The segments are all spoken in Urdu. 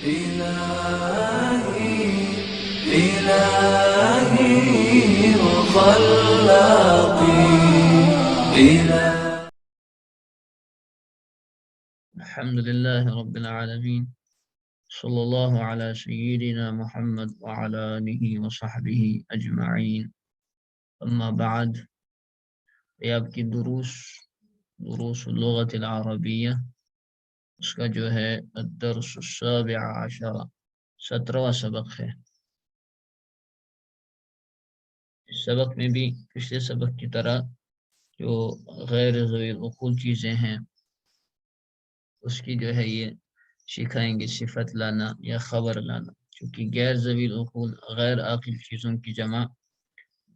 إلهي إلهي وخلاقي إلهي. الحمد لله رب العالمين، صلى الله على سيدنا محمد وعلى آله وصحبه أجمعين. أما بعد، یہ آپ کی دروس اللغة العربیہ، اس کا جو ہے الدرس السابع عشر، 17واں سبق ہے۔ اس سبق میں بھی پچھلے سبق کی طرح جو غیر ذوی العقول چیزیں ہیں اس کی جو ہے یہ سکھائیں گے، صفت لانا یا خبر لانا، کیونکہ غیر ذوی العقول غیر عاقل چیزوں کی جمع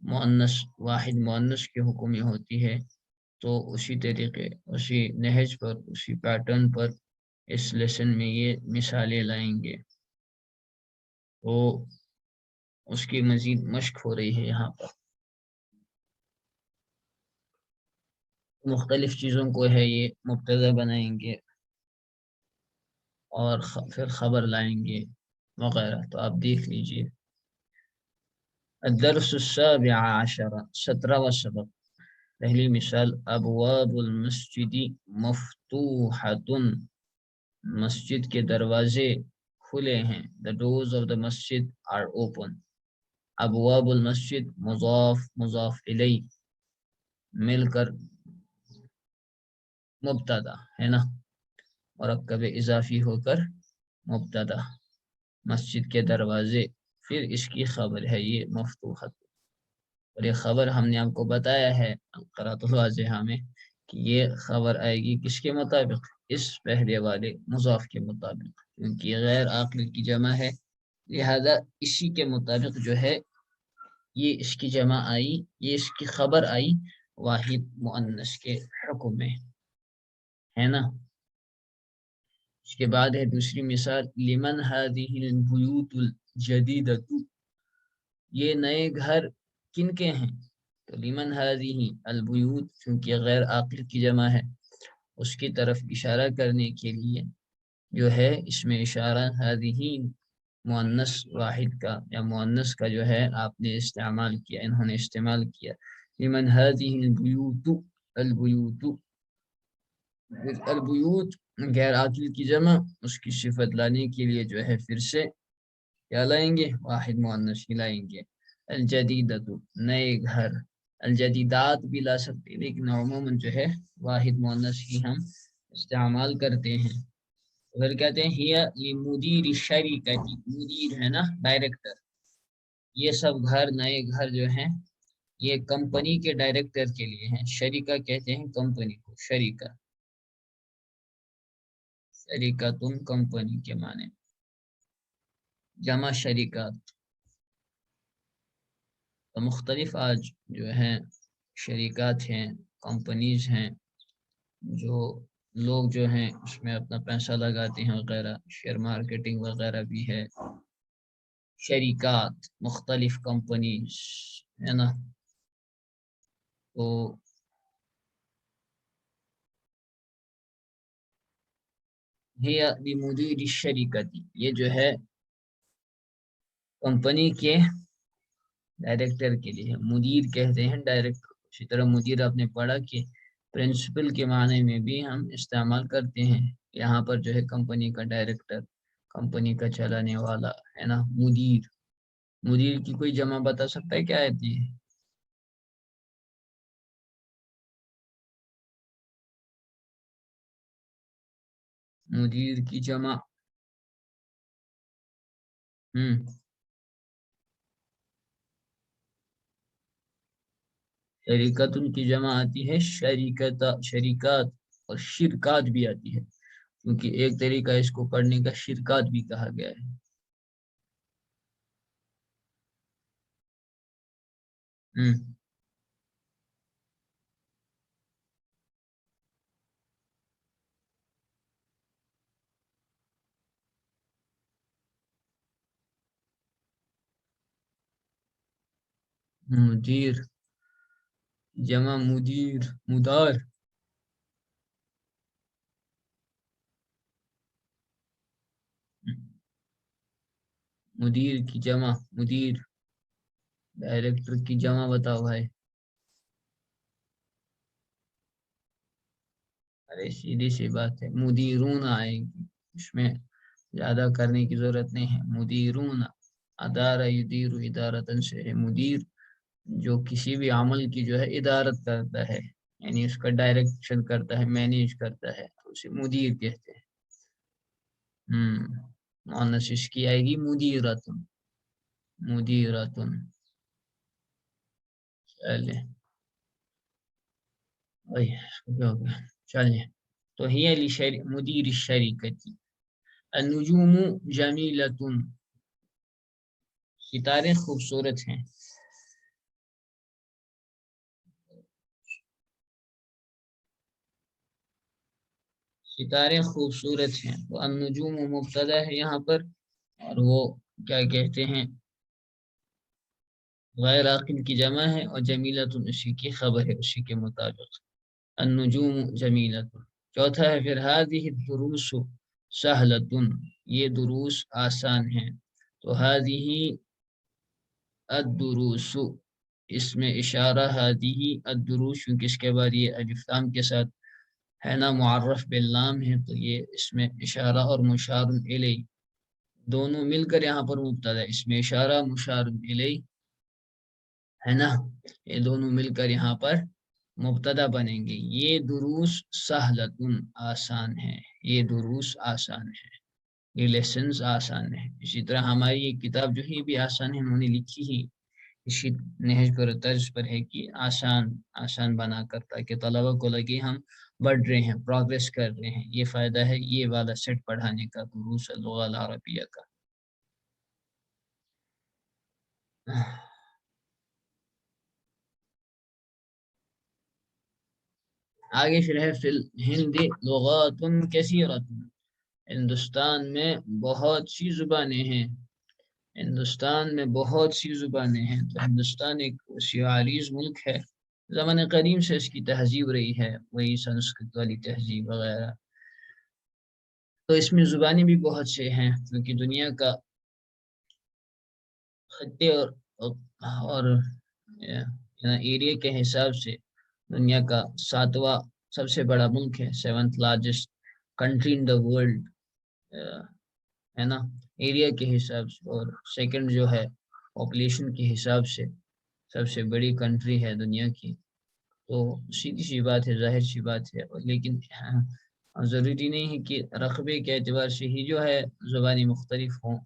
مؤنث واحد مؤنث کے حکم میں ہوتی ہے، تو اسی طریقے اسی نہج پر اسی پیٹرن پر اس لیسن میں یہ مثالیں لائیں گے، تو اس کی مزید مشق ہو رہی ہے۔ یہاں پر مختلف چیزوں کو ہے یہ مبتدا بنائیں گے اور پھر خبر لائیں گے وغیرہ، تو آپ دیکھ لیجئے۔ الدرس السابع عشر، 17واں سبق۔ پہلی مثال، ابواب المسجد مفتوحۃ، مسجد کے دروازے کھلے ہیں۔ The doors of the masjid are open۔ ابواب المسجد مضاف مضاف الیہ مل کر مبتدا ہے نا، مرکب اضافی ہو کر مبتدا، مسجد کے دروازے، پھر اس کی خبر ہے یہ مفتوحۃ، اور یہ خبر ہم نے آپ کو بتایا ہے قرأت الواضحہ میں کہ یہ خبر آئے گی کس کے مطابق، اس پہلے والے مضاف کے مطابق، کیونکہ یہ غیر عاقل کی جمع ہے، لہذا اسی کے مطابق جو ہے یہ اس کی جمع آئی، یہ اس کی خبر آئی واحد مؤنث کے حکم میں، ہے نا۔ اس کے بعد ہے دوسری مثال، لمن هذه البیوت الجدیدۃ، یہ نئے گھر کن کے ہیں، تو لمن هذه البیوت چونکہ غیر عاقل کی جمع ہے، اس کی طرف اشارہ کرنے کے لیے جو ہے اس میں اشارہ هذه مؤنث واحد کا یا مؤنث کا جو ہے آپ نے استعمال کیا، انہوں نے استعمال کیا، لمن هذه البیوت، البیوت البیوت غیر عاقل کی جمع، اس کی صفت لانے کے لیے جو ہے پھر سے کیا لائیں گے، واحد مؤنث ہی لائیں گے۔ الجدیدۃ نئے گھر، الجدیدات بھی لا سکتے لیکن عموماً جو ہے واحد مؤنث ہی ہم استعمال کرتے ہیں۔ پھر کہتے ہیں ہی لمدیر الشریکۃ، مدیر ہے نا ڈائریکٹر، یہ سب گھر نئے گھر جو ہیں یہ کمپنی کے ڈائریکٹر کے لیے ہیں، شریکہ کہتے ہیں کمپنی کو، شریکہ، شریکتن کمپنی کے معنی، جمع شریکات، تو مختلف آج جو ہیں شریکات ہیں، کمپنیز ہیں، جو لوگ جو ہیں اس میں اپنا پیسہ لگاتے ہیں وغیرہ، شیئر مارکیٹنگ وغیرہ بھی ہے، شریکات مختلف کمپنیز ہے نا۔ تو ہی لمدیر الشریکۃ، یہ جو ہے کمپنی کے ڈائریکٹر کے لیے ہے، مدیر کہتے ہیں ڈائریکٹر، اسی طرح مدیر آپ نے پڑھا کہ پرنسپل کے معنی میں بھی ہم استعمال کرتے ہیں، یہاں پر جو ہے کمپنی کا ڈائریکٹر، کمپنی کا چلانے والا ہے نا، مدیر۔ مدیر کی کوئی جمع بتا سکتا ہے کیا آتی ہے؟ مدیر کی جمع شریکت ان کی جمع آتی ہے شریکات، اور شرکات بھی آتی ہے، کیونکہ ایک طریقہ اس کو پڑھنے کا شرکات بھی کہا گیا ہے۔ مدیر جمع مدیر، مدار، مدیر کی جمع، مدیر، ڈائریکٹر کی جمع بتاؤ بھائی. ارے سیدھی سی بات ہے، مدیرون آئے گی، اس میں زیادہ کرنے کی ضرورت نہیں ہے. مدیرون، ادارہ یدیر ادارتن سے ہے. مدیر جو کسی بھی عمل کی جو ہے ادارت کرتا ہے، یعنی اس کا ڈائریکشن کرتا ہے، مینیج کرتا ہے، تو اسے مدیر کہتے ہیں. مؤنث اس کی آئے گی مدیرتن. مدیرتن. چلے بھائی کیا ہو گیا، چلیے. تو ہی مدیر الشریکتی. النجوم جمیلتن، ستارے خوبصورت ہیں. ستارے خوبصورت ہیں. تو النجوم مبتدا ہے یہاں پر، اور وہ کیا کہتے ہیں، غیر عاقل کی جمع ہے، اور جمیلتن اسی کی خبر ہے اسی کے مطابق. النجوم جمیلتن. چوتھا ہے پھر هذه الدروس سہلتن، یہ دروس آسان ہیں. تو هذه الدروس، اس میں اشارہ هذه الدروس، کیونکہ اس کے بعد یہ الف لام کے ساتھ ہے نا، معرف باللام ہے، تو یہ اس میں اشارہ اور مشار الیہ دونوں مل کر یہاں پر مبتدا ہے. اس میں اشارہ مشار الیہ ہے نا، یہ دونوں مل کر یہاں پر مبتدا بنیں گے. یہ دروس سہلتن، آسان ہے. یہ دروس آسان ہے، یہ لیسنز آسان ہے. اسی طرح ہماری یہ کتاب جو ہے بھی آسان ہے، انہوں نے لکھی ہی اسی نہج پر طرز پر ہے کہ آسان آسان بنا کر، تاکہ طلبہ کو لگے ہم بڑھ رہے ہیں، پروگریس کر رہے ہیں. یہ فائدہ ہے یہ والا سیٹ پڑھانے کا، دروس اللغہ العربیہ کا. آگے پھر ہے فی الہند لغات کثیرۃ، ہندوستان میں بہت سی زبانیں ہیں. ہندوستان میں بہت سی زبانیں ہیں. تو ہندوستان ایک وسیع عریض ملک ہے، زمانے قدیم سے اس کی تہذیب رہی ہے، وہی سنسکرت والی تہذیب وغیرہ. تو اس میں زبانیں بھی بہت سے ہیں، کیونکہ دنیا کا خطے اور ایریا کے حساب سے دنیا کا 7واں سب سے بڑا ملک ہے، 7th largest country in the world ہے نا، ایریا کے حساب سے. اور سیکنڈ جو ہے پاپولیشن کے حساب سے سب سے بڑی کنٹری ہے دنیا کی. تو سیدھی سی بات ہے، ظاہر سی بات ہے. لیکن ضروری نہیں ہے کہ رقبے کے اعتبار سے ہی جو ہے زبانیں مختلف ہوں.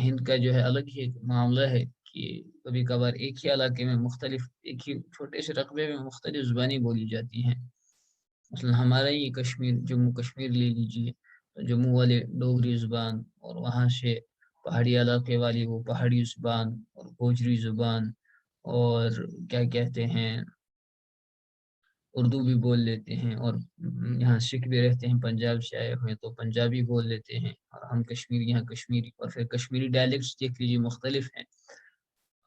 ہند کا جو ہے الگ ہی معاملہ ہے کہ کبھی کبھار ایک ہی علاقے میں مختلف، ایک ہی چھوٹے سے رقبے میں مختلف زبانیں بولی جاتی ہیں. مثلا ہمارا یہ کشمیر، جموں کشمیر لے لیجیے، جموں والے ڈوگری زبان، اور وہاں سے پہاڑی علاقے والی وہ پہاڑی زبان اور گوجری زبان، اور کیا کہتے ہیں اردو بھی بول لیتے ہیں. اور یہاں سکھ بھی رہتے ہیں، پنجاب سے آئے ہوئے تو پنجابی بول لیتے ہیں. اور ہم کشمیری، یہاں کشمیری، اور پھر کشمیری ڈائلیکٹس دیکھ لیجیے مختلف ہیں.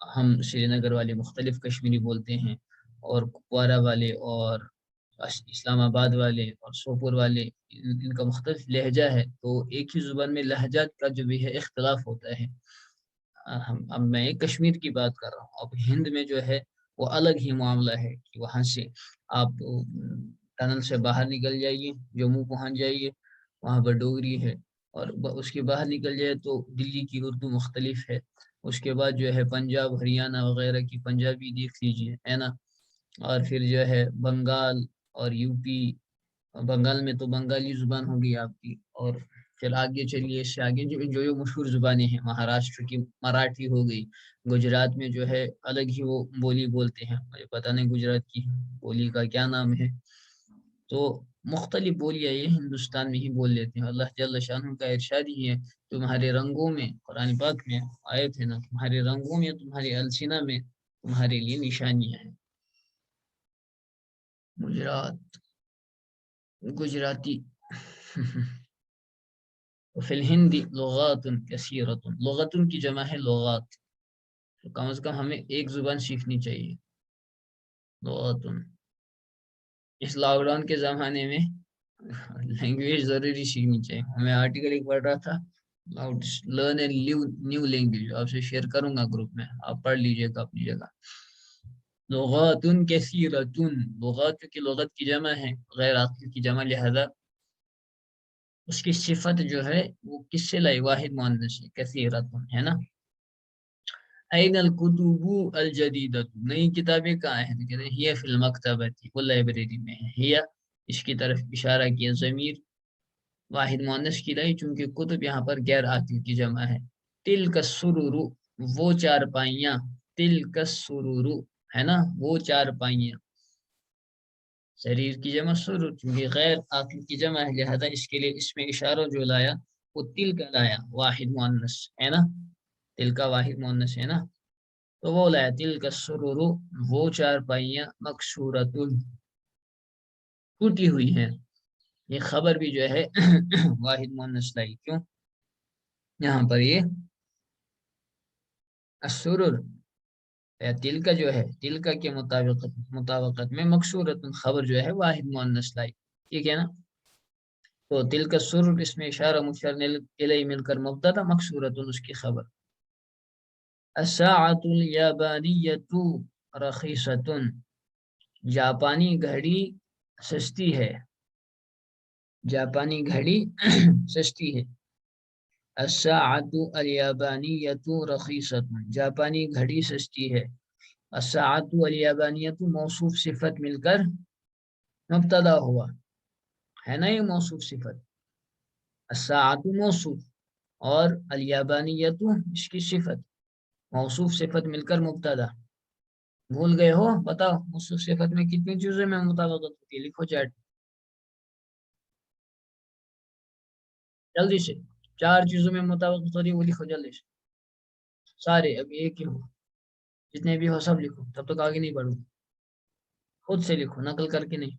ہم سری نگر والے مختلف کشمیری بولتے ہیں، اور کپوارہ والے، اور اسلام آباد والے، اور سوپور والے، ان کا مختلف لہجہ ہے. تو ایک ہی زبان میں لہجات کا جو بھی ہے اختلاف ہوتا ہے. اب میں کشمیر کی بات کر رہا ہوں. اب ہند میں جو ہے وہ الگ ہی معاملہ ہے کہ وہاں سے آپ ٹنل سے باہر نکل جائیے، جموں پہنچ جائیے، وہاں پر ڈوگری ہے. اور اس کے باہر نکل جائے تو دلی کی اردو مختلف ہے. اس کے بعد جو ہے پنجاب ہریانہ وغیرہ کی پنجابی دیکھ لیجیے، ہے نا. اور پھر جو ہے بنگال اور یو پی، بنگال میں تو بنگالی زبان ہوگی آپ کی. اور پھر آگے چلیے، اس سے آگے جو مشہور زبانیں ہیں، مہاراشٹر کی مراٹھی ہو گئی. گجرات میں جو ہے الگ ہی وہ بولی بولتے ہیں، مجھے پتہ نہیں گجرات کی بولی کا کیا نام ہے. تو مختلف بولیاں یہ ہندوستان میں ہی بول لیتے ہیں. اللہ جل شانہ کا ارشاد ہی ہے، تمہارے رنگوں میں، قرآن پاک میں آیت ہے نا، تمہارے رنگوں میں، تمہارے السنہ میں تمہارے لیے نشانیاں ہیں. گجرات، گجراتی. فی الہند لغات کثیرۃ، لغتن کی جمع ہے لغات. تو کم از کم ہمیں ایک زبان سیکھنی چاہیے، لغاتن. اس لاک ڈاؤن کے زمانے میں لینگویج ضروری سیکھنی چاہیے. میں آرٹیکل ایک پڑھ رہا تھا، لرن اے نیو لینگویج آپ سے شیئر کروں گا گروپ میں، آپ پڑھ لیجئے گا اپنی جگہ. لغات کثیرۃ، لغات کی لغت کی جمع ہے، غیر عاقل کی جمع، لہذا اس کی صفت جو ہے وہ کس سے لائی؟ واحد مؤنث سے، کثیرۃ ہے نا. این الکتب الجدیدۃ، نئی کتابیں کہاں ہیں؟ کہتے ہیں ہی فی المکتبۃ، وہ لائبریری میں ہے. ہی اس کی طرف اشارہ کیا، ضمیر واحد مؤنث کی لائی چونکہ کتب یہاں پر غیر عاقل کی جمع ہے. تلک السرر، وہ چارپائیاں، تلک السرر ہے نا، وہ چارپائیاں. سریر کی جمع سرر، چونکہ غیر عاقل کی جمع ہے لہذا اس کے لیے اس میں اشارہ جو لایا وہ تل کا لایا، واحد مؤنث ہے نا، تل کا واحد مؤنث ہے نا، تو وہ لایا تل کا سرر، وہ چارپائیاں، مکسورۃ، ٹوٹی ہوئی ہیں. یہ خبر بھی جو ہے واحد مؤنث لائی، کیوں یہاں پر یہ السرر تل کا جو ہے، تل کا کے مطابقت میں مکسورۃ خبر جو ہے واحد مؤنث لائی. ٹھیک ہے نا. تو تل کا سرر اس میں اشارہ مشار الیہ مل کر مبتدا، مکسورۃ اس کی خبر. الساعۃ الیابانیۃ رخیصۃ، جاپانی گھڑی سستی ہے، جاپانی گھڑی سستی ہے. الساعۃ الیابانیۃ رخیصۃ، جاپانی گھڑی سستی ہے. الساعۃ الیابانیۃ موصوف صفت مل کر مبتدا ہوا ہے نا، یہ موصوف صفت. الساعۃ موصوف اور الیابانیۃ اس کی صفت، موصوف صفت مل کر مبتدا. بھول گئے ہو؟ بتاؤ موصوف صفت میں کتنی چیزوں میں مطابقت ہوتی ہے؟ لکھو چیٹ جلدی سے. 4 چیزوں میں مطابقت ہوتی ہے، وہ لکھو جلدی سے سارے. اب ایک ہی ہو، جتنے بھی ہو سب لکھو، تب تک آگے نہیں بڑھو. خود سے لکھو، نقل کر کے نہیں.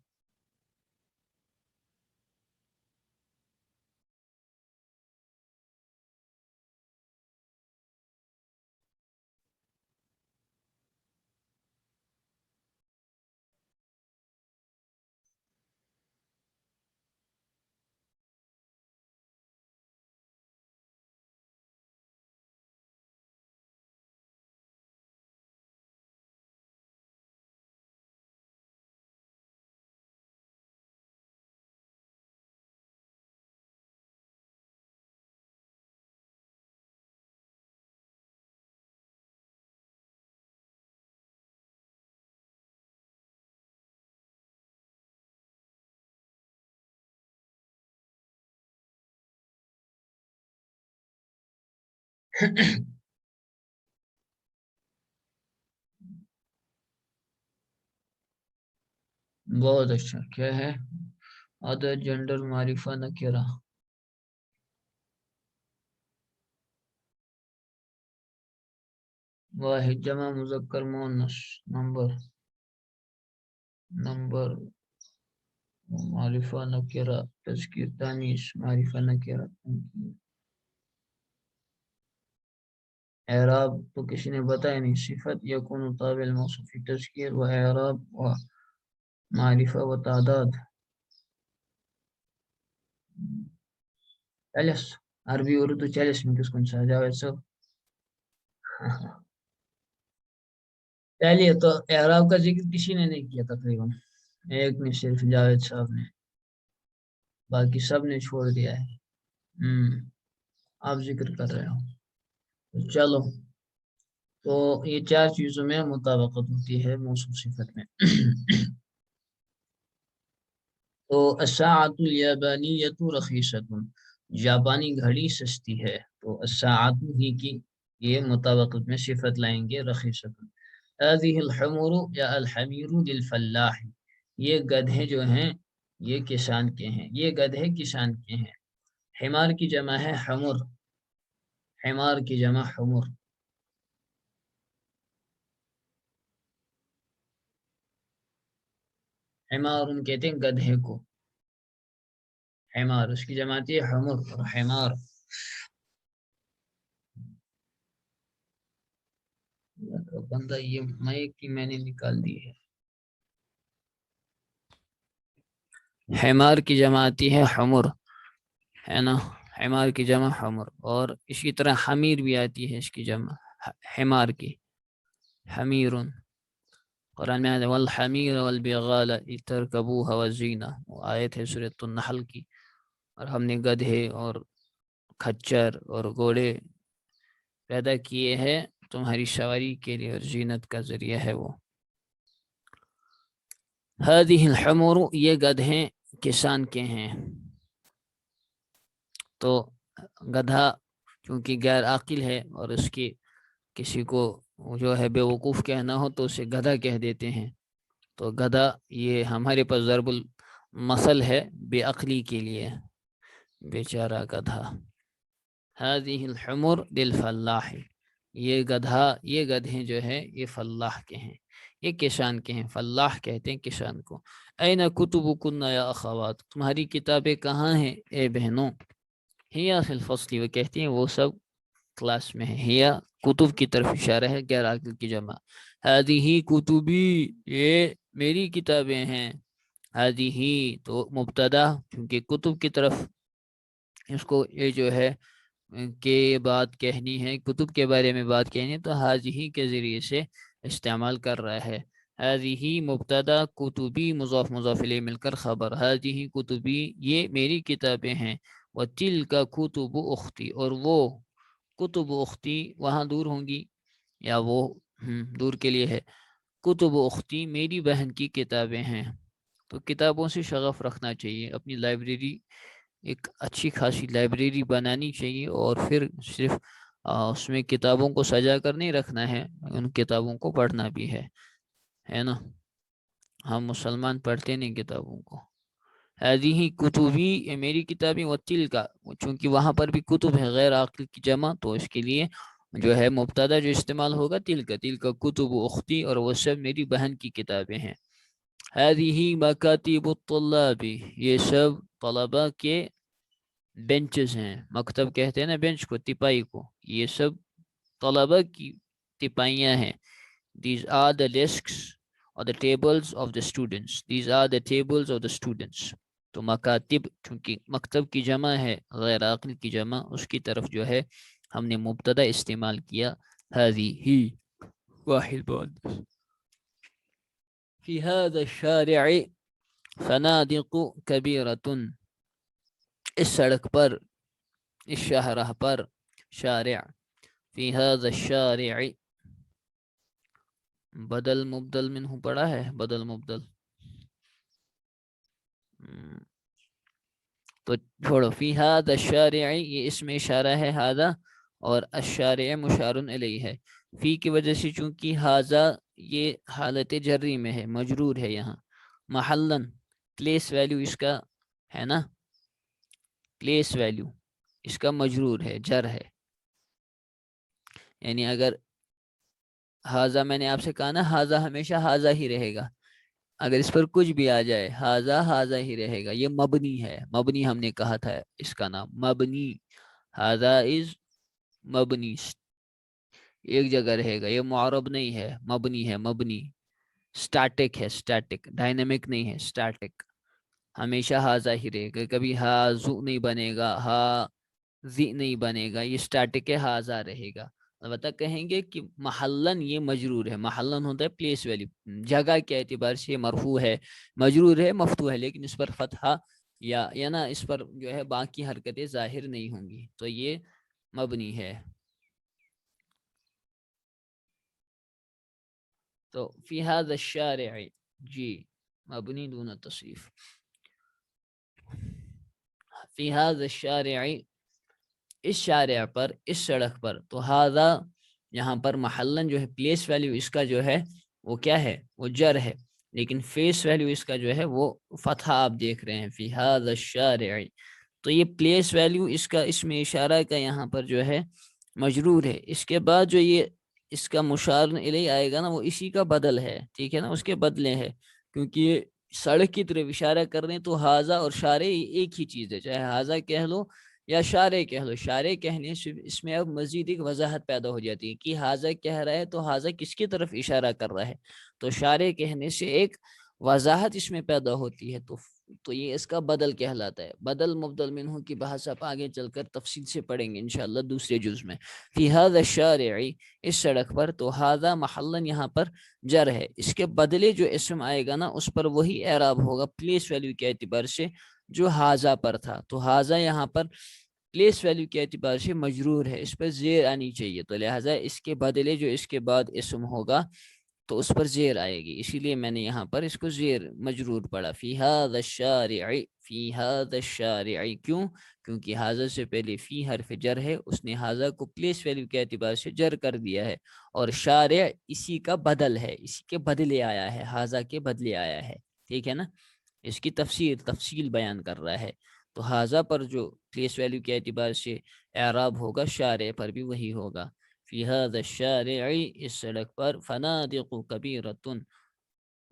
بہت اچھا. کیا ہے؟ عدد، جنڈر، معرفہ، نکرہ. واحد، جمع، مذکر، مؤنث. نمبر، معرفہ، نکرہ، تذکیر، تانیث، معرفہ، نکرہ، تنکیر. اعراب تو کسی نے بتایا نہیں. صفت یکون تابع الموصوف، تذکیر و اعراب و معرفہ و تعداد. 40 عربی اردو 40 میں کس کون سا جاوید صاحب؟ چلیے تو اعراب کا ذکر کسی نے نہیں کیا تقریباً، ایک نے صرف، جاوید صاحب نے، باقی سب نے چھوڑ دیا ہے. آپ ذکر کر رہے ہو. چلو تو یہ 4 چیزوں میں مطابقت ہوتی ہے موصوف صفت میں. تو الساعۃ الیابانیۃ رخیصۃ، جاپانی گھڑی سستی ہے. تو الساعۃ ہی کی یہ مطابقت میں صفت لائیں گے رخیصۃ. هذه الحمر یا الحمیر للفلاح، یہ گدھے جو ہیں یہ کسان کے ہیں، یہ گدھے کسان کے ہیں. حمار کی جمع ہے حمر، حمار کی جمع حمر. حمار کہتے ہیں گدھے کو، حمار اس کی جمع آتی ہے حمر اور حمار. بندہ یہ مائک کی میں نے نکال دی ہے. حمار کی جمع آتی ہے حمر ہے نا، حمار کی جمع حمر، اور اسی طرح حمیر بھی آتی ہے اس کی جمع حمار کی، حمیرن۔ قرآن میں آیت ہے والحمیر والبغال لترکبوها وزینہ، وہ آیت ہے سورۃ النحل کی۔ اور ہم نے گدھے اور کھچر اور گھوڑے پیدا کیے ہیں تمہاری سواری کے لیے، اور زینت کا ذریعہ ہے وہ۔ هذه الحمر، یہ گدھے کسان کے ہیں۔ تو گدھا چونکہ غیر عاقل ہے اور اس کی کسی کو جو ہے بے وقوف کہنا ہو تو اسے گدھا کہہ دیتے ہیں، تو گدھا یہ ہمارے پاس ضرب المثل ہے بے عقلی کے لیے، بیچارہ گدھا۔ هذه الحمر للفلاح، یہ گدھے جو ہے یہ فلاح کے ہیں، یہ کسان کے ہیں، فلاح کہتے ہیں کسان کو۔ این کتبکن یا اخوات، تمہاری کتابیں کہاں ہیں اے بہنوں؟ ہیا فی الفصل، وہ کہتی ہیں وہ سب کلاس میں ہے۔ ہیا کتب کی طرف اشارہ ہے، غیر عاقل کی جمع۔ هذه کتبی، یہ میری کتابیں ہیں۔ هذه تو مبتدا، کیونکہ کتب کی طرف اس کو یہ جو ہے کہ بات کہنی ہے، کتب کے بارے میں بات کہنی ہے، تو هذه کے ذریعے سے استعمال کر رہا ہے۔ هذه مبتدا، کتبی مضاف مضاف الیہ مل کر خبر۔ هذه کتبی، یہ میری کتابیں ہیں۔ وَتِلْكَ كُتُبُ اختی، اور وہ کتب اختی وہاں دور ہوں گی، یا وہ دور کے لیے ہے۔ کتب اختی میری بہن کی کتابیں ہیں۔ تو کتابوں سے شغف رکھنا چاہیے، اپنی لائبریری ایک اچھی خاصی لائبریری بنانی چاہیے، اور پھر صرف اس میں کتابوں کو سجا کر نہیں رکھنا ہے، ان کتابوں کو پڑھنا بھی ہے نا۔ ہم مسلمان پڑھتے نہیں کتابوں کو۔ هذه کتبی، یہ میری کتابیں، وتلک، چونکہ وہاں پر بھی کتب ہے غیر عاقل کی جمع، تو اس کے لیے جو ہے مبتدا جو استعمال ہوگا تلک کتب اختی، اور وہ سب میری بہن کی کتابیں ہیں۔ هذه مکاتب الطلاب، یہ سب طلباء کے بینچز ہیں، مکتب کہتے ہیں نا بینچ کو، تپائی کو، یہ سب طلباء کی تپائیاں ہیں۔ These are the desks or the tables of the students. These are the tables of the students. تو مکاتب چونکہ مکتب کی جمع ہے غیر عاقل کی جمع، اس کی طرف جو ہے ہم نے مبتدا استعمال کیا هذه، واحد بات۔ فی هذا الشارع فنادق کبیرۃ، اس سڑک پر، اس شاہراہ پر، شارع، فی هذا الشارع، بدل مبدل منہ پڑا ہے، بدل مبدل تو چھوڑو۔ فی هذا الشارع، یہ اس میں اشارہ ہے هذا، اور الشارع مشار الیہ ہے۔ فی کی وجہ سے چونکہ هذا یہ حالت جری میں ہے، مجرور ہے یہاں۔ محلن، پلیس ویلیو اس کا ہے نا، پلیس ویلیو اس کا مجرور ہے، جر ہے، یعنی اگر ہاذا میں نے آپ سے کہا نا ہاذا ہمیشہ ہاذا ہی رہے گا، اگر اس پر کچھ بھی آ جائے ہاذا ہاذا ہی رہے گا۔ یہ مبنی ہے، مبنی ہم نے کہا تھا اس کا نام مبنی، ہاذا از مبنی، ایک جگہ رہے گا، یہ معرب نہیں ہے، مبنی ہے، مبنی سٹیٹک ہے، سٹیٹک ڈائنامک نہیں ہے، سٹیٹک ہمیشہ ہاذا ہی رہے گا، کبھی ہاذو نہیں بنے گا، ہا زی نہیں بنے گا، یہ سٹیٹک ہے، ہاذا رہے گا۔ البتہ کہیں گے کہ محلن یہ مجرور ہے، محلن ہوتا ہے پلیس ویلیو، جگہ کے اعتبار سے مرفوع ہے، مجرور ہے، مفتوح ہے، لیکن اس پر فتحہ یا نا اس پر جو ہے باقی حرکتیں ظاہر نہیں ہوں گی، تو یہ مبنی ہے۔ تو فی هذا الشارع، جی مبنی دون تصریف، فی هذا الشارع، اس شارع پر، اس سڑک پر، تو ہاذا یہاں پر محلن جو ہے پلیس ویلیو اس کا جو ہے وہ کیا ہے، وہ جر ہے، لیکن فیس ویلیو اس کا جو ہے وہ فتحہ آپ دیکھ رہے ہیں، فی هذا الشارع، تو یہ پلیس ویلیو اس کا اسم اشارہ کا یہاں پر جو ہے مجرور ہے۔ اس کے بعد جو یہ اس کا مشار الیہ آئے گا نا، وہ اسی کا بدل ہے، ٹھیک ہے نا، اس کے بدلے ہے، کیونکہ یہ سڑک کی طرف اشارہ کر رہے ہیں، تو ہاذا اور شارع ایک ہی چیز ہے، چاہے ہاذا کہہ لو یا شارع کہہ لو، شارع کہنے سے اس میں اب مزید ایک وضاحت پیدا ہو جاتی ہے کہ ہاذا کہہ رہا ہے تو ہاذا کس کی طرف اشارہ کر رہا ہے، تو شارع کہنے سے ایک وضاحت اس میں پیدا ہوتی ہے، تو تو یہ اس کا بدل کہلاتا ہے. بدل مبدل منہ کی بحث آپ آگے چل کر تفصیل سے پڑھیں گے انشاءاللہ دوسرے جز میں. فی ھذا الشارع، اس سڑک پر. تو ھذا محلاً یہاں پر جر ہے، اس کے بدلے جو اسم آئے گا نا اس پر وہی اعراب ہوگا پلیس ویلیو کے اعتبار سے جو ھذا پر تھا. تو ھذا یہاں پر پلیس ویلیو کے اعتبار سے مجرور ہے، اس پر زیر آنی چاہیے، تو لہٰذا اس کے بدلے جو اس کے بعد اسم ہوگا تو اس پر زیر آئے گی، اسی لیے میں نے یہاں پر اس کو زیر مجرور پڑھا. فی ھذا الشارع، فی ھذا الشارع، کیوں؟ کیونکہ ھذا سے پہلے فی حرف جر ہے، اس نے ھذا کو پلیس ویلیو کے اعتبار سے جر کر دیا ہے، اور شارع اسی کا بدل ہے، اسی کے بدلے آیا ہے، ھذا کے بدلے آیا ہے. ٹھیک ہے نا؟ اس کی تفصیل بیان کر رہا ہے. تو ھذا پر جو پلیس ویلیو کے اعتبار سے اعراب ہوگا شارع پر بھی وہی ہوگا. فی ھذا الشارع، اس سڑک پر. فنادق کبیرۃ،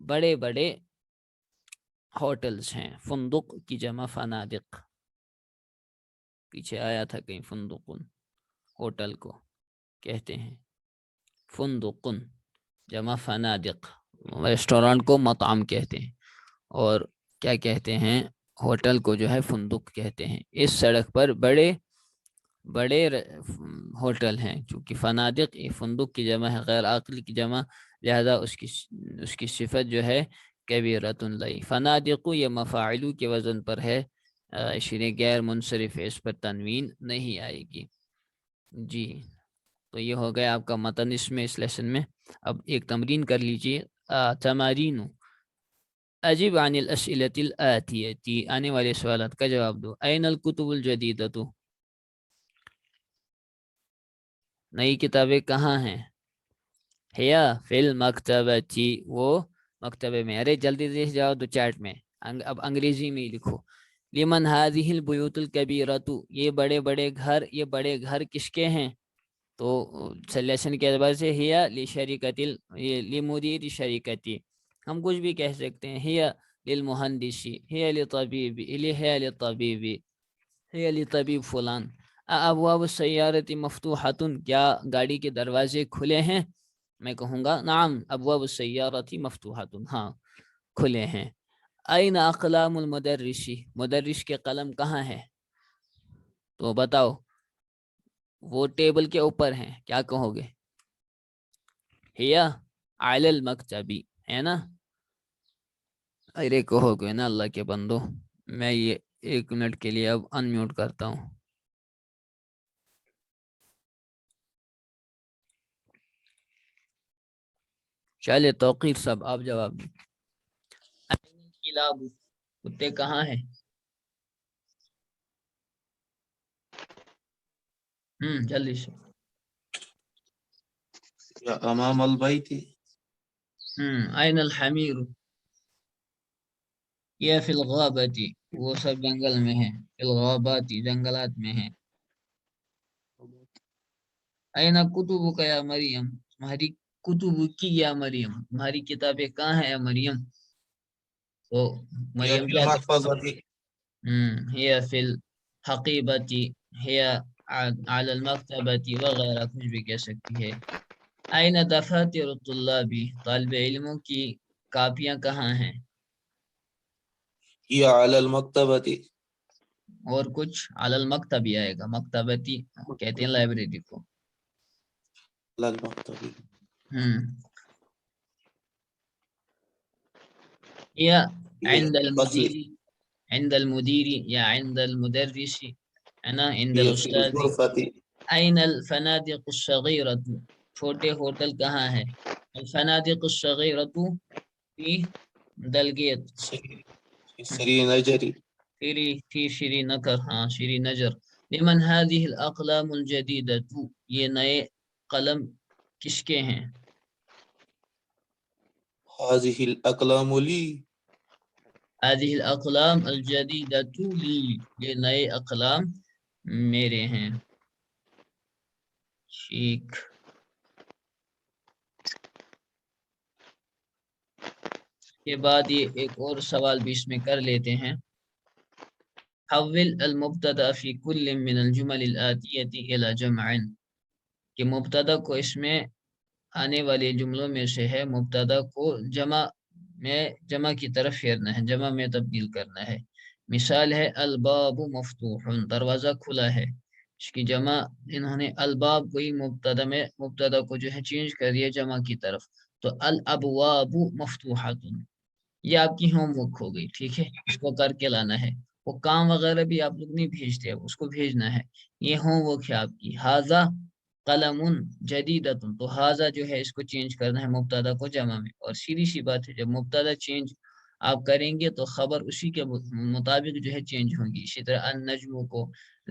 بڑے بڑے ہوٹلز ہیں. فندق کی جمع فنادق، پیچھے آیا تھا کہیں فندقن، ہوٹل کو کہتے ہیں فندقن، جمع فنادق. ریسٹورانٹ کو مطعم کہتے ہیں، اور کیا کہتے ہیں؟ ہوٹل کو جو ہے فندق کہتے ہیں. اس سڑک پر بڑے بڑے ہوٹل ہیں. چونکہ فنادق فندق کی جمع ہے، غیر عاقل کی جمع، لہذا اس کی صفت جو ہے کبیرۃ لئی. فنادق یہ مفاعلو کے وزن پر ہے، شرح غیر منصرف ہے، اس پر تنوین نہیں آئے گی. جی تو یہ ہو گیا آپ کا متن اس لیسن میں. اب ایک تمرین کر لیجئے. تمارین اجب عن الاسئلۃ الآتیۃ، آنے والے سوالات کا جواب دو. این الکتب الجدیدۃ، نئی کتابیں کہاں ہیں؟ ہیا فی المکتبۃ، وہ مکتبے میں. ارے جلدی سے جاؤ دو چیٹ میں، اب انگریزی میں ہی لکھو. لمن هذه البیوت الکبیرۃ، یہ بڑے بڑے گھر کس کے ہیں؟ تو سلیکشن کے اعتبار سے ہیا لشریکت لمدیر شریکتی، ہم کچھ بھی کہہ سکتے ہیں. ہیا للمہندسی، ہیا لطبیب، ہیا للطبیب، ہیا لطبیب فلان. ابواب السیارۃ مفتوحۃ، کیا گاڑی کے دروازے کھلے ہیں؟ میں کہوں گا نعم ابواب السیارۃ مفتوحۃ، ہاں کھلے ہیں. این اقلام المدرس، مدرس کے قلم کہاں ہے؟ تو بتاؤ، وہ ٹیبل کے اوپر ہیں، کیا کہو گے؟ ہیا علی المکتبی، ہے نا؟ ارے کہو گے نا اللہ کے بندو. میں یہ 1 منٹ کے لیے اب انمیوٹ کرتا ہوں. چلے توقیر صاحب آپ جواب دیں. کلاب، کتے کہاں ہیں؟ جلدی سے. امام البیت. این الحمیر، یہ فی الغابۃ، وہ سب جنگل میں ہیں. فی الغابات، جنگلات میں ہیں. این کتبک یا مریم، تمہاری کتب کی یا مریم، تمہاری کتابیں کہاں ہیں یا مریم؟ تو یا مریم فی کیا المحفظۃ. ہی فی الحقیبۃ، ہی علی المکتبۃ، وغیرہ کچھ بھی کہہ سکتی ہے. این دفاتر الطلاب، طالب علموں کی کاپیاں کہاں ہیں؟ یا علی المکتبۃ. اور کچھ علی المکتب ہی آئے گا، مکتبتی کہتے ہیں لائبریری کو. علی المکتب. یا عند فصل. المدیر، عند المدیر یا عند المدرس، ہے نا، عند یا فی الاستاذ. الغرفۃ. این الفنادق الصغیرۃ، چھوٹے ہوٹل کہاں ہے؟ الفنادق الصغیرۃ فی دلگیت، سری نجر. فی شری نگر، ہاں شری نجر. لمن هذه الاقلام الجدیدۃ، یہ نئے قلم کس کے ہیں؟ هذه الاقلام لی. هذه الاقلام الجدیدۃ لی، یہ نئے اقلام میرے ہیں. ٹھیک. کے بعد یہ ایک اور سوال بھی اس میں کر لیتے ہیں. حول المبتدا فی کل من الجمل الآتیۃ الی جمع، کہ مبتدا کو اس میں آنے والے جملوں میں سے ہے، مبتدا کو جمع میں جمع کی طرف پھیرنا ہے، جمع میں تبدیل کرنا ہے۔ مثال ہے الباب مفتوح، دروازہ کھلا ہے، اس کی جمع انہوں نے الباب کو ہی مبتدا میں، مبتدا کو جو ہے چینج کر دیا جمع کی طرف، تو الابواب مفتوحات، یہ آپ کی ہوم ورک ہو گئی، ٹھیک ہے، اس کو کر کے لانا ہے۔ وہ کام وغیرہ بھی آپ لوگ نہیں بھیجتے، اس کو بھیجنا ہے، یہ ہوم ورک ہے آپ کی۔ ہاذا قلم جدیدۃ، تو ہاذا جو ہے اس کو چینج کرنا ہے مبتدا کو جمع میں، اور سیدھی سی بات ہے جب مبتدا چینج آپ کریں گے تو خبر اسی کے مطابق جو ہے چینج ہوگی۔ اسی طرح النجم کو،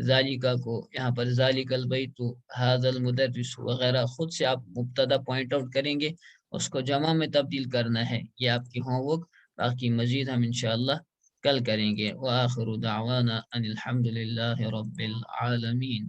ذالکا کو، یہاں پر ذالک البیت، ھذا المدرس وغیرہ خود سے آپ مبتدا پوائنٹ آؤٹ کریں گے، اس کو جمع میں تبدیل کرنا ہے، یہ آپ کی ہوم ورک۔ باقی مزید ہم انشاءاللہ کل کریں گے۔ وآخر دعوانا ان الحمد للہ رب العالمین۔